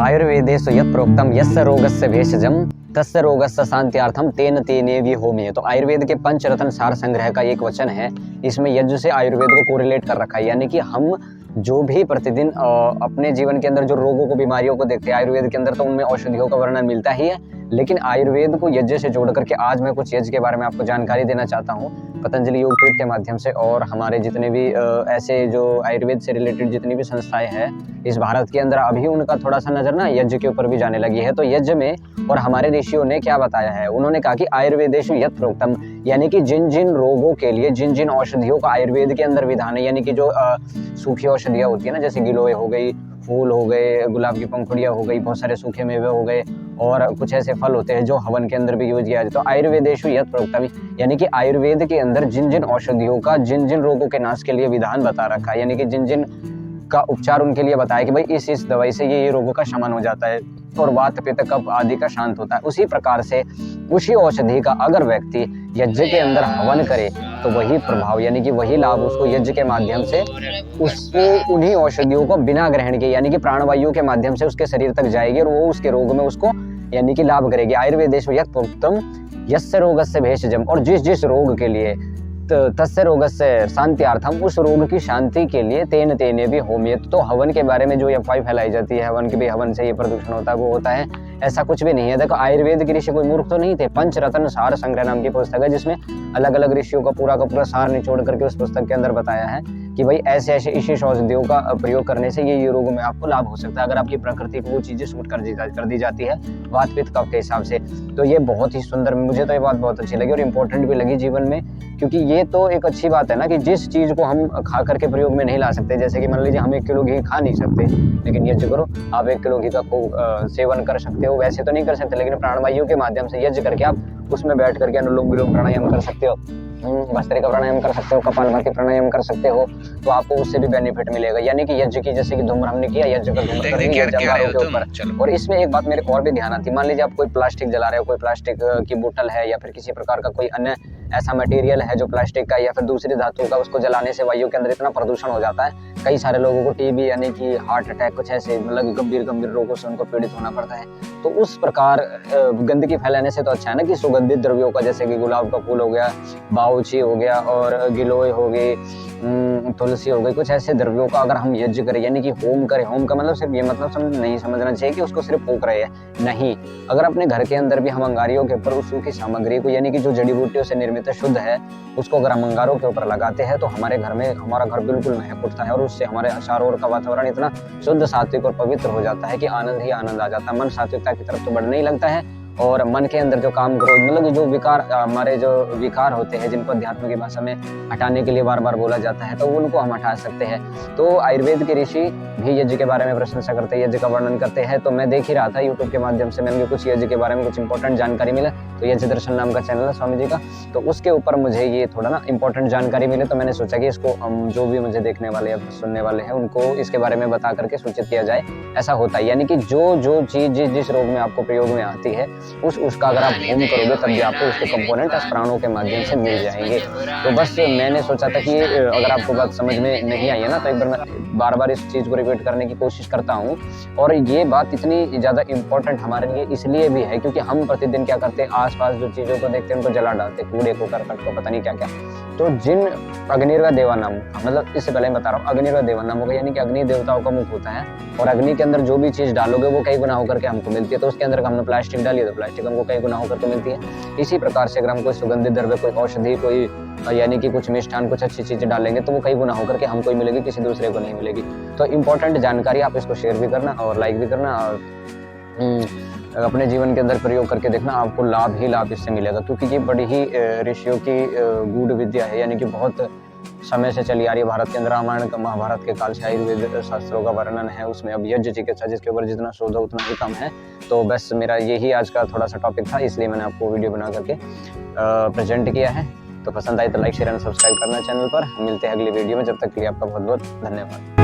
आयुर्वेदेषु यत् प्रोक्तं यस्य रोगस्य भेषजं तस्य रोगस्य शांत्यार्थम तेन तेनेवि होम्ये। तो आयुर्वेद के पंचरत्न सार संग्रह का एक वचन है, इसमें यज्ञ से आयुर्वेद को कोरिलेट कर रखा है। यानी कि हम जो भी प्रतिदिन अपने जीवन के अंदर जो रोगों को, बीमारियों को देखते हैं, आयुर्वेद के अंदर तो उनमें औषधियों का वर्णन मिलता ही है, लेकिन आयुर्वेद को यज्ञ से जोड़ करके आज मैं कुछ यज्ञ के बारे में आपको जानकारी देना चाहता हूँ पतंजलि योगपीठ के माध्यम से। और हमारे जितने भी ऐसे जो आयुर्वेद से रिलेटेड जितनी भी संस्थाएं हैं इस भारत के अंदर, अभी उनका थोड़ा सा नजर ना यज्ञ के ऊपर भी जाने लगी है। तो यज्ञ में और हमारे ऋषियों ने क्या बताया है, उन्होंने कहा कि आयुर्वेदेषु यत् प्रोक्तम, यानी कि जिन जिन रोगों के लिए जिन जिन औषधियों का आयुर्वेद के अंदर विधान है, यानी कि जो सूखी औषधियाँ होती है ना, जैसे गिलोय हो गई, फूल हो गए, गुलाब की पंखुड़ियाँ हो गई, बहुत सारे सूखे मेवे हो गए, और कुछ ऐसे फल होते हैं जो हवन के अंदर भी यूज किया जाता है। तो आयुर्वेदेषु यत् प्रोक्तम, यानी कि आयुर्वेद के अंदर जिन जिन औषधियों का जिन जिन रोगों के नाश के लिए विधान बता रखा है, यानी कि जिन जिन का उपचार उनके लिए बताया कि भाई इस दवाई से ये रोगों का शमन हो जाता है और वात पित्त कफ आदि का शांत होता है। उसी प्रकार से उसी औषधि का अगर व्यक्ति यज्ञ के अंदर हवन करे तो वही प्रभाव, यानी कि वही लाभ उसको यज्ञ के माध्यम से उसको उन्हीं औषधियों को बिना ग्रहण के, यानी कि प्राणवायु के माध्यम से उसके शरीर तक जाएगी और वो उसके रोग में उसको यानी कि लाभ करेगी। आयुर्वेदेषु यत् प्रोक्तम यस्य रोगस्य भेषजम, और जिस जिस रोग के लिए तस्य रोगस्य शांत्यार्थम, उस रोग की शांति के लिए तेन तेनेवि होम्ये। तो हवन के बारे में जो अफवाह फैलाई जाती है, हवन के भी हवन से ये प्रदूषण होता है, वो होता है, ऐसा कुछ भी नहीं है। देखो आयुर्वेद के ऋषि कोई मूर्ख तो नहीं थे। पंचरत्न सार संग्रह नाम की पुस्तक है जिसमें अलग अलग ऋषियों का पूरा सार निचोड़ करके उस पुस्तक के अंदर बताया है कि भाई ऐसे ऐसे इस औषधियों का प्रयोग करने से ये रोगों में आपको लाभ हो सकता है, अगर आपकी प्रकृति को वो चीजें सूट कर दी जाती है वात पित्त कफ के हिसाब से। तो ये बहुत ही सुंदर, मुझे तो ये बात बहुत अच्छी लगी और इम्पोर्टेंट भी लगी जीवन में, क्योंकि ये तो एक अच्छी बात है ना कि जिस चीज को हम खा करके प्रयोग में नहीं ला सकते, जैसे कि मान लीजिए हम 1 किलो घी खा नहीं सकते, लेकिन यज्ञ करो आप 1 किलो घी का सेवन कर सकते हो। वैसे तो नहीं कर सकते, लेकिन प्राणवायु के माध्यम से यज्ञ करके आप उसमें बैठ करके अनुलोम विलोम प्राणायाम कर सकते हो, भस्त्रिका प्राणायाम कर सकते हो, कपालभाति प्राणायाम कर सकते हो, तो आपको उससे भी बेनिफिट मिलेगा। यानी कि यज्ञ की, जैसे कि धूम्र हमने किया, यज्ञ का धूम्र के ऊपर। और इसमें एक बात मेरे और भी ध्यान आती है, मान लीजिए आप कोई प्लास्टिक जला रहे हो, कोई प्लास्टिक की बोतल है या फिर किसी प्रकार का कोई अन्य ऐसा मटेरियल है जो प्लास्टिक का या फिर दूसरी धातु का, उसको जलाने से वायु के अंदर इतना प्रदूषण हो जाता है, कई सारे लोगों को टीबी यानी कि हार्ट अटैक, कुछ ऐसे मतलब गंभीर रोगों से उनको पीड़ित होना पड़ता है। तो उस प्रकार गंदगी फैलाने से तो अच्छा है ना कि सुगंधित द्रव्यों का, जैसे कि गुलाब का फूल हो गया, बाउची हो गया और गिलोय हो गई, तुलसी हो गई, कुछ ऐसे द्रव्यों का अगर हम यज्ञ करें, यानी कि होम करें। होम का मतलब सिर्फ ये मतलब नहीं समझना चाहिए कि उसको सिर्फ फूंक रहे हैं, नहीं। अगर अपने घर के अंदर भी हम अंगारियों के ऊपर उस सूखी सामग्री को, यानी कि जो जड़ी बूटियों से निर्मित शुद्ध है, उसको अगर हम अंगारों के ऊपर लगाते हैं तो हमारे घर में हमारा घर बिल्कुल महक उठता है और उससे हमारे चारों ओर का वातावरण इतना शुद्ध, सात्विक और पवित्र हो जाता है कि आनंद ही आनंद आ जाता है। मन सात्विकता की तरफ तो बढ़ने ही लगता है और मन के अंदर जो काम क्रोध, मतलब जो विकार, हमारे जो विकार होते हैं जिनको अध्यात्म की भाषा में हटाने के लिए बार बार बोला जाता है, तो उनको हम हटा सकते हैं। तो आयुर्वेद के ऋषि भी यज्ञ के बारे में प्रशंसा करते हैं, यज्ञ का वर्णन करते हैं। तो मैं देख ही रहा था यूट्यूब के माध्यम से, मैंने कुछ यज्ञ के बारे में कुछ इंपॉर्टेंट जानकारी मिला, तो यज्ञ दर्शन नाम का चैनल है स्वामी जी का, तो उसके ऊपर मुझे ये थोड़ा ना इंपॉर्टेंट जानकारी मिले, तो मैंने सोचा कि इसको जो भी मुझे देखने वाले या सुनने वाले हैं उनको इसके बारे में बता करके सूचित किया जाए। ऐसा होता है, यानी कि जो चीज जिस रोग में आपको प्रयोग में आती है उसका अगर आप होम करोगे तब भी आपको उसके कंपोनेंट प्राणों के माध्यम से मिल जाएंगे। तो बस मैंने सोचा था कि अगर आपको बात समझ में नहीं आई है ना, तो एक बार मैं बार इस चीज को रिपीट करने की कोशिश करता हूँ। और ये बात इतनी ज्यादा इंपॉर्टेंट हमारे लिए इसलिए भी है क्योंकि हम प्रतिदिन क्या करते हैं, आसपास जो चीजों को देखते हैं उनको जला डालते, कूड़े को करकट को पता नहीं क्या क्या। तो जिन अग्निर्वा देवानाम, मतलब इससे पहले मैं बता रहा हूँ, अग्निर्वा देवानाम होगा, यानी कि अग्नि देवताओं का मुख होता है और अग्नि के अंदर जो भी चीज डालोगे वो कई गुना होकर के हमको मिलती है। तो उसके अंदर हमने प्लास्टिक डाली तो प्लास्टिक हमको कई गुना होकर के मिलती है। इसी प्रकार से अगर हम कोई सुगंधित द्रव्य, कोई औषधि, कोई यानी कि कुछ मिष्ठान, कुछ अच्छी चीजें डालेंगे तो वो कई गुना होकर के हमको ही मिलेगी, किसी दूसरे को नहीं मिलेगी। तो इंपॉर्टेंट जानकारी, आप इसको शेयर भी करना और लाइक भी करना और अपने जीवन के अंदर प्रयोग करके देखना, आपको लाभ ही लाभ इससे मिलेगा। क्योंकि ये बड़ी ही ऋषियों की गूढ़ विद्या है, यानी कि बहुत समय से चली आ रही है भारत के अंदर। रामायण का, महाभारत के काल से आयुर्वेद शास्त्रों का वर्णन है उसमें। अब यज्ञ चिकित्सा जिसके ऊपर जितना शोध हो उतना ही कम है। तो बस मेरा यही आज का थोड़ा सा टॉपिक था, इसलिए मैंने आपको वीडियो बना करके प्रेजेंट किया है। तो पसंद आई तो लाइक शेयर एंड सब्सक्राइब करना चैनल पर। मिलते हैं अगली वीडियो में, जब तक के लिए आपका बहुत बहुत धन्यवाद।